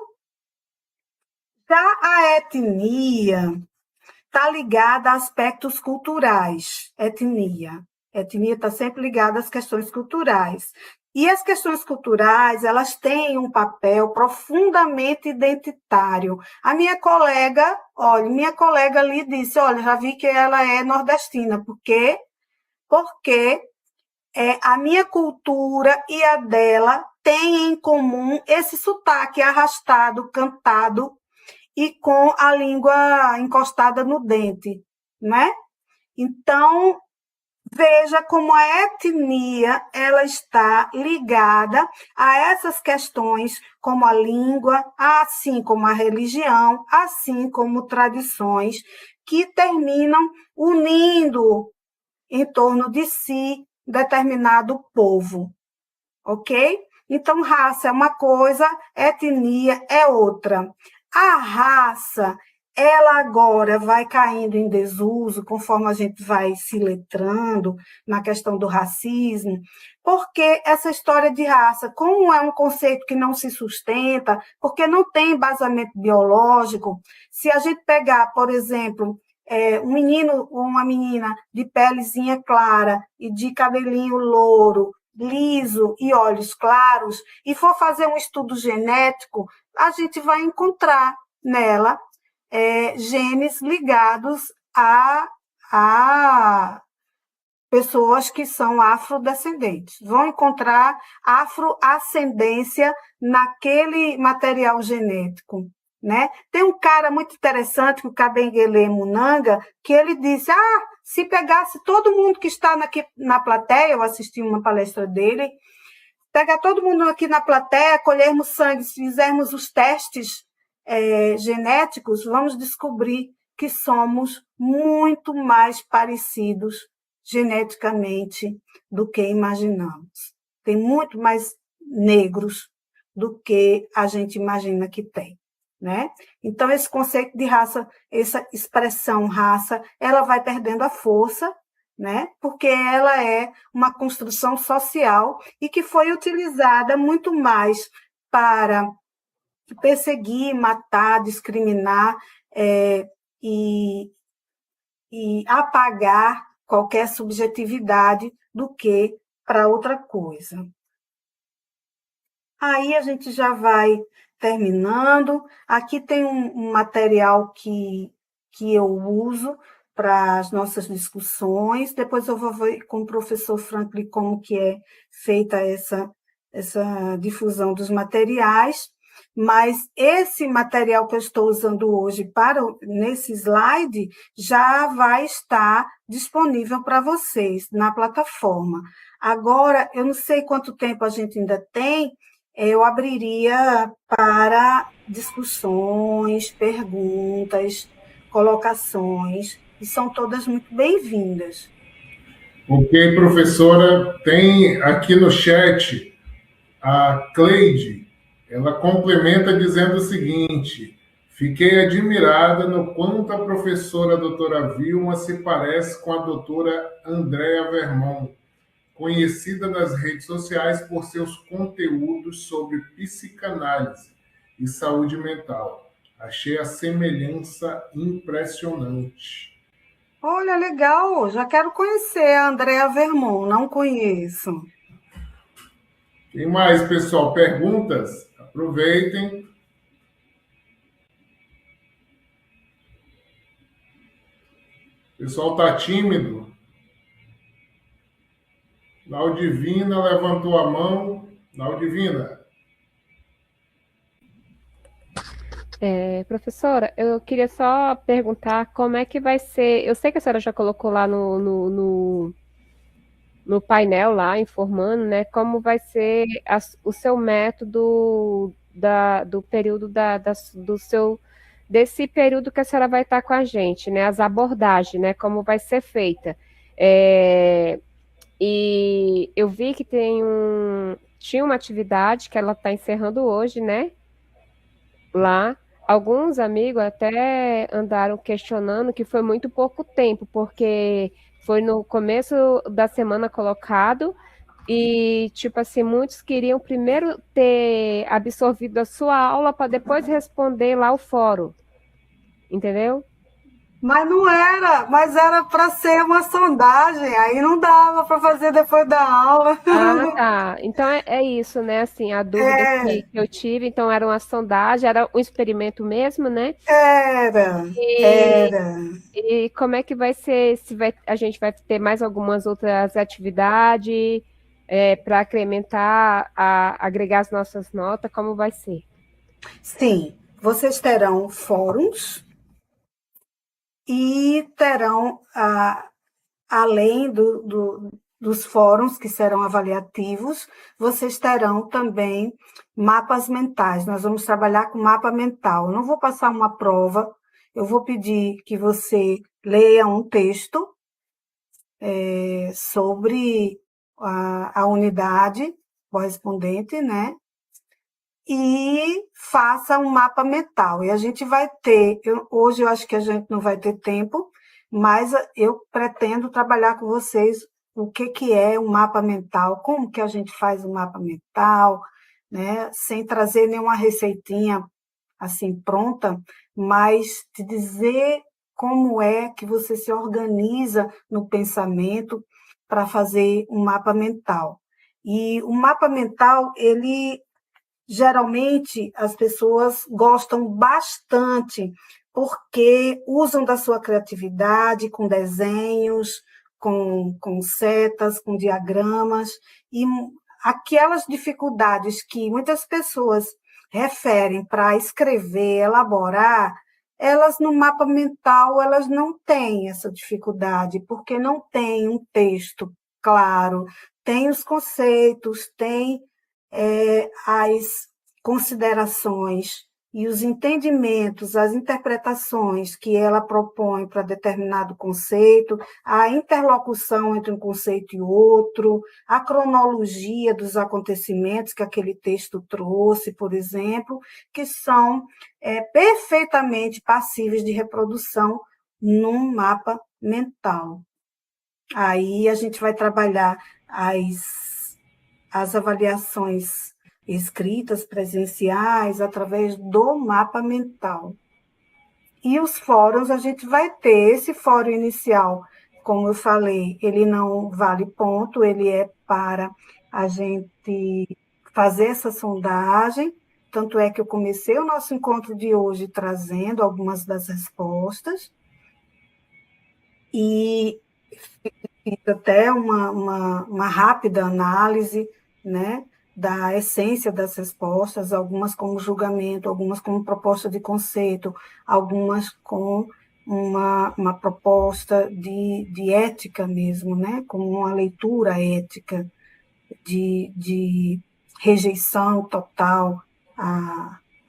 Já a etnia está ligada a aspectos culturais. Etnia está sempre ligada às questões culturais. E as questões culturais, elas têm um papel profundamente identitário. A minha colega ali disse, olha, já vi que ela é nordestina. Por quê? Porque a minha cultura e a dela têm em comum esse sotaque arrastado, cantado, e com a língua encostada no dente, né? Então, veja como a etnia ela está ligada a essas questões, como a língua, assim como a religião, assim como tradições, que terminam unindo em torno de si determinado povo, ok? Então, raça é uma coisa, etnia é outra. A raça, ela agora vai caindo em desuso, conforme a gente vai se letrando na questão do racismo, porque essa história de raça, como é um conceito que não se sustenta, porque não tem embasamento biológico, se a gente pegar, por exemplo, um menino ou uma menina de pelezinha clara e de cabelinho louro, liso e olhos claros, e for fazer um estudo genético, a gente vai encontrar nela genes ligados a pessoas que são afrodescendentes. Vão encontrar afroascendência naquele material genético. Né? Tem um cara muito interessante, o Kabengele Munanga, que ele disse, se pegasse todo mundo que está aqui na plateia, eu assisti uma palestra dele, pegar todo mundo aqui na plateia, colhermos sangue, fizermos os testes genéticos, vamos descobrir que somos muito mais parecidos geneticamente do que imaginamos. Tem muito mais negros do que a gente imagina que tem. Né? Então, esse conceito de raça, essa expressão raça, ela vai perdendo a força, né? Porque ela é uma construção social e que foi utilizada muito mais para perseguir, matar, discriminar e apagar qualquer subjetividade do que para outra coisa. Aí a gente já vai terminando. Aqui tem um material que eu uso para as nossas discussões. Depois eu vou ver com o professor Franklin como que é feita essa difusão dos materiais. Mas esse material que eu estou usando hoje nesse slide já vai estar disponível para vocês na plataforma. Agora, eu não sei quanto tempo a gente ainda tem, eu abriria para discussões, perguntas, colocações, e são todas muito bem-vindas. Ok, professora. Tem aqui no chat a Cleide, ela complementa dizendo o seguinte: fiquei admirada no quanto a professora doutora Vilma se parece com a doutora Andréa Vermont, conhecida nas redes sociais por seus conteúdos sobre psicanálise e saúde mental. Achei a semelhança impressionante. Olha, legal, já quero conhecer a Andréa Vermont, não conheço. Tem mais, pessoal? Perguntas? Aproveitem. O pessoal está tímido. Laudivina levantou a mão. Laudivina. Professora, eu queria só perguntar como é que vai ser. Eu sei que a senhora já colocou lá no painel lá informando, né, como vai ser o seu método do período desse período que a senhora vai estar com a gente, né, as abordagens, né, como vai ser feita. E eu vi que tinha uma atividade que ela está encerrando hoje, né, lá. Alguns amigos até andaram questionando que foi muito pouco tempo, porque foi no começo da semana colocado e, tipo assim, muitos queriam primeiro ter absorvido a sua aula para depois responder lá o fórum, entendeu? Mas não era, mas era para ser uma sondagem, aí não dava para fazer depois da aula. Ah, tá. Então é isso, né? Assim, a dúvida que eu tive, então era uma sondagem, era um experimento mesmo, né? Era. E como é que vai ser? A gente vai ter mais algumas outras atividades para incrementar, agregar as nossas notas? Como vai ser? Sim, vocês terão fóruns e terão, além dos fóruns que serão avaliativos, vocês terão também mapas mentais. Nós vamos trabalhar com mapa mental. Eu não vou passar uma prova, eu vou pedir que você leia um texto sobre a unidade correspondente, né? E faça um mapa mental. E a gente vai ter, hoje eu acho que a gente não vai ter tempo, mas eu pretendo trabalhar com vocês o que é um mapa mental, como que a gente faz um mapa mental, né? Sem trazer nenhuma receitinha assim pronta, mas te dizer como é que você se organiza no pensamento para fazer um mapa mental. E o mapa mental, ele geralmente as pessoas gostam bastante porque usam da sua criatividade com desenhos, com setas, com diagramas, e aquelas dificuldades que muitas pessoas referem para escrever, elaborar, elas no mapa mental elas não têm essa dificuldade, porque não tem um texto claro, tem os conceitos, tem as considerações e os entendimentos, as interpretações que ela propõe para determinado conceito, a interlocução entre um conceito e outro, a cronologia dos acontecimentos que aquele texto trouxe, por exemplo, que são perfeitamente passíveis de reprodução num mapa mental. Aí a gente vai trabalhar as avaliações escritas, presenciais, através do mapa mental. E os fóruns, a gente vai ter esse fórum inicial, como eu falei, ele não vale ponto, ele é para a gente fazer essa sondagem, tanto é que eu comecei o nosso encontro de hoje trazendo algumas das respostas, e fiz até uma rápida análise, né, da essência das respostas, algumas como julgamento, algumas como proposta de conceito, algumas com uma proposta de ética mesmo, né, como uma leitura ética, de rejeição total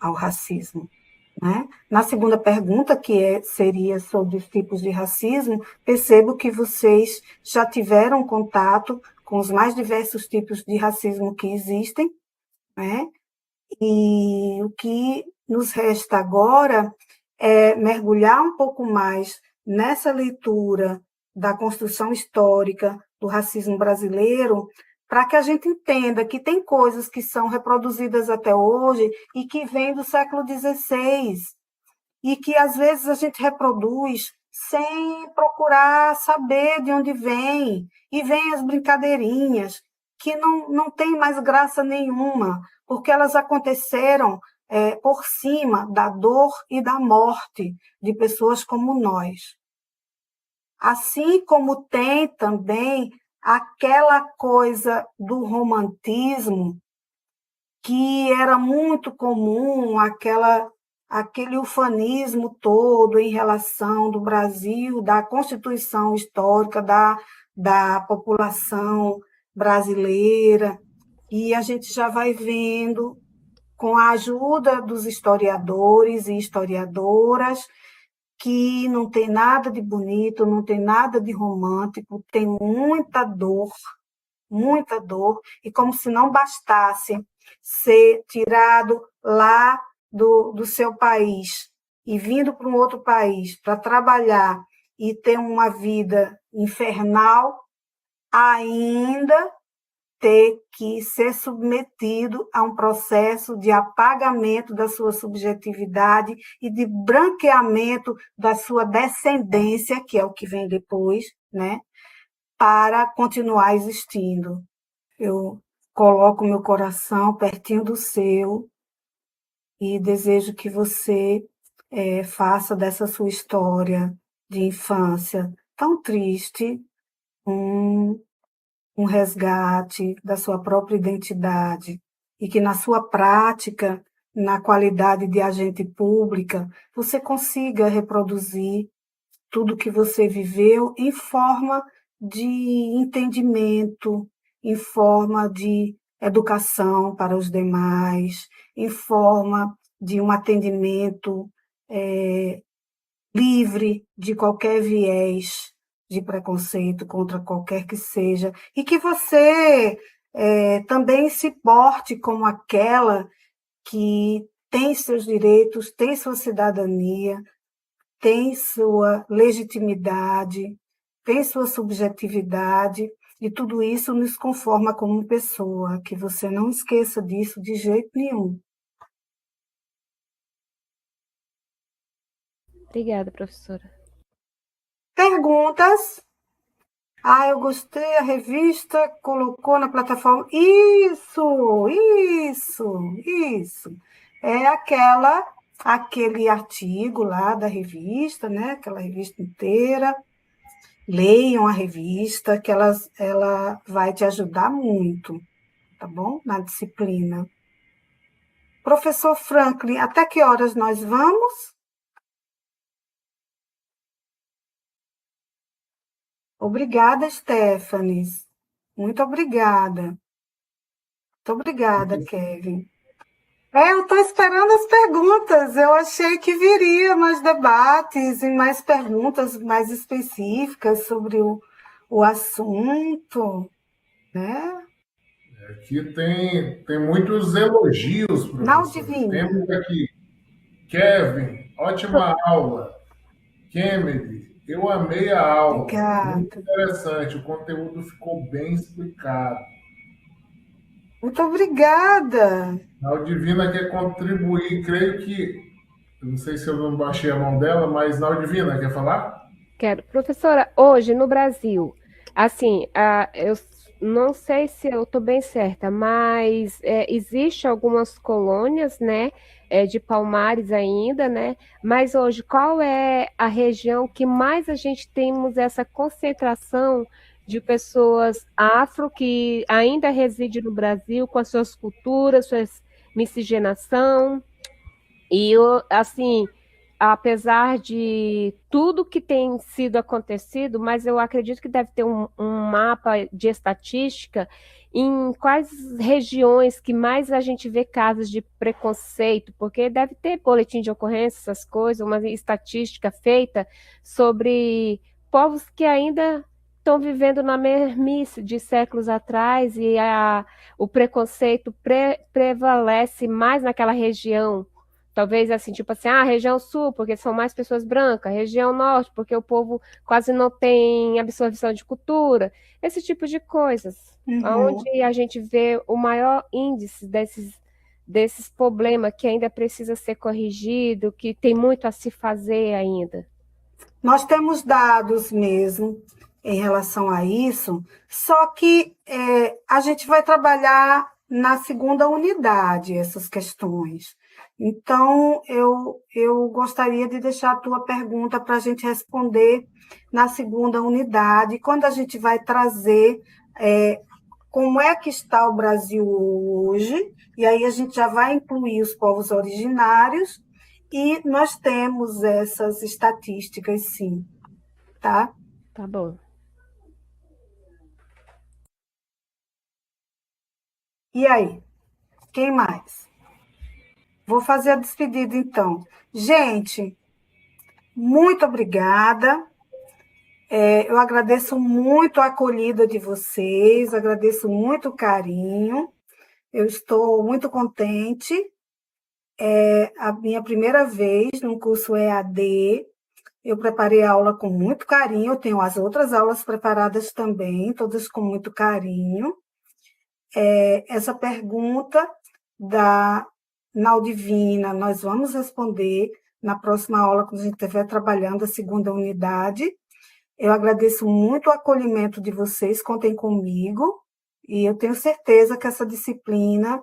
ao racismo. Né? Na segunda pergunta, que seria sobre os tipos de racismo, percebo que vocês já tiveram contato com os mais diversos tipos de racismo que existem, né? E o que nos resta agora é mergulhar um pouco mais nessa leitura da construção histórica do racismo brasileiro, para que a gente entenda que tem coisas que são reproduzidas até hoje e que vêm do século XVI, e que às vezes a gente reproduz sem procurar saber de onde vem, e vem as brincadeirinhas, que não tem mais graça nenhuma, porque elas aconteceram por cima da dor e da morte de pessoas como nós. Assim como tem também aquela coisa do romantismo, que era muito comum, aquele ufanismo todo em relação do Brasil, da constituição histórica da população brasileira, e a gente já vai vendo, com a ajuda dos historiadores e historiadoras, que não tem nada de bonito, não tem nada de romântico, tem muita dor, e como se não bastasse ser tirado lá do seu país e vindo para um outro país para trabalhar e ter uma vida infernal, ainda ter que ser submetido a um processo de apagamento da sua subjetividade e de branqueamento da sua descendência, que é o que vem depois, né, para continuar existindo. Eu coloco meu coração pertinho do seu e desejo que você faça dessa sua história de infância tão triste um resgate da sua própria identidade, e que na sua prática, na qualidade de agente pública, você consiga reproduzir tudo que você viveu em forma de entendimento, em forma de educação para os demais, em forma de um atendimento livre de qualquer viés de preconceito contra qualquer que seja, e que você também se porte como aquela que tem seus direitos, tem sua cidadania, tem sua legitimidade, tem sua subjetividade, e tudo isso nos conforma como pessoa, que você não esqueça disso de jeito nenhum. Obrigada, professora. Perguntas? Eu gostei, a revista colocou na plataforma. Isso. É aquele artigo lá da revista, né? Aquela revista inteira. Leiam a revista, que ela vai te ajudar muito, tá bom? Na disciplina. Professor Franklin, até que horas nós vamos? Obrigada, Stephanie. Muito obrigada. Muito obrigada, Kevin. Eu estou esperando as perguntas. Eu achei que viria mais debates e mais perguntas mais específicas sobre o assunto, né? Aqui tem muitos elogios, Não professor. divina. Temos aqui Kevin, ótima aula. Kennedy, eu amei a aula. Muito Obrigada. interessante, o conteúdo ficou bem explicado. Muito obrigada. A Aldivina quer contribuir, creio que, eu não sei se eu não baixei a mão dela, mas a Aldivina quer falar? Quero. Professora, hoje no Brasil, assim, eu não sei se eu estou bem certa, mas existe algumas colônias, né, de Palmares ainda, né? Mas hoje, qual é a região que mais a gente temos essa concentração de pessoas afro que ainda reside no Brasil com as suas culturas, suas miscigenação? E assim, apesar de tudo que tem sido acontecido, mas eu acredito que deve ter um mapa de estatística em quais regiões que mais a gente vê casos de preconceito, porque deve ter boletim de ocorrência, essas coisas, uma estatística feita sobre povos que ainda estão vivendo na mesmice de séculos atrás e o preconceito prevalece mais naquela região. Talvez assim, tipo assim, região sul, porque são mais pessoas brancas, região norte, porque o povo quase não tem absorção de cultura, esse tipo de coisas. Uhum. Onde a gente vê o maior índice desses problemas que ainda precisa ser corrigido, que tem muito a se fazer ainda. Nós temos dados mesmo em relação a isso, só que a gente vai trabalhar na segunda unidade essas questões. Então, eu gostaria de deixar a tua pergunta para a gente responder na segunda unidade, quando a gente vai trazer como é que está o Brasil hoje, e aí a gente já vai incluir os povos originários, e nós temos essas estatísticas, sim, tá? Tá bom. E aí, quem mais? Vou fazer a despedida, então. Gente, muito obrigada. Eu agradeço muito a acolhida de vocês, agradeço muito o carinho. Eu estou muito contente. É a minha primeira vez no curso EAD. Eu preparei a aula com muito carinho. Eu tenho as outras aulas preparadas também, todas com muito carinho. Essa pergunta da Naldivina, nós vamos responder na próxima aula, quando a gente estiver trabalhando a segunda unidade. Eu agradeço muito o acolhimento de vocês, contem comigo, e eu tenho certeza que essa disciplina,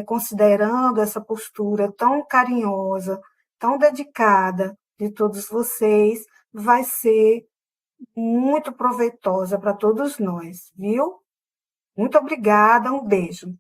considerando essa postura tão carinhosa, tão dedicada de todos vocês, vai ser muito proveitosa para todos nós, viu? Muito obrigada, um beijo.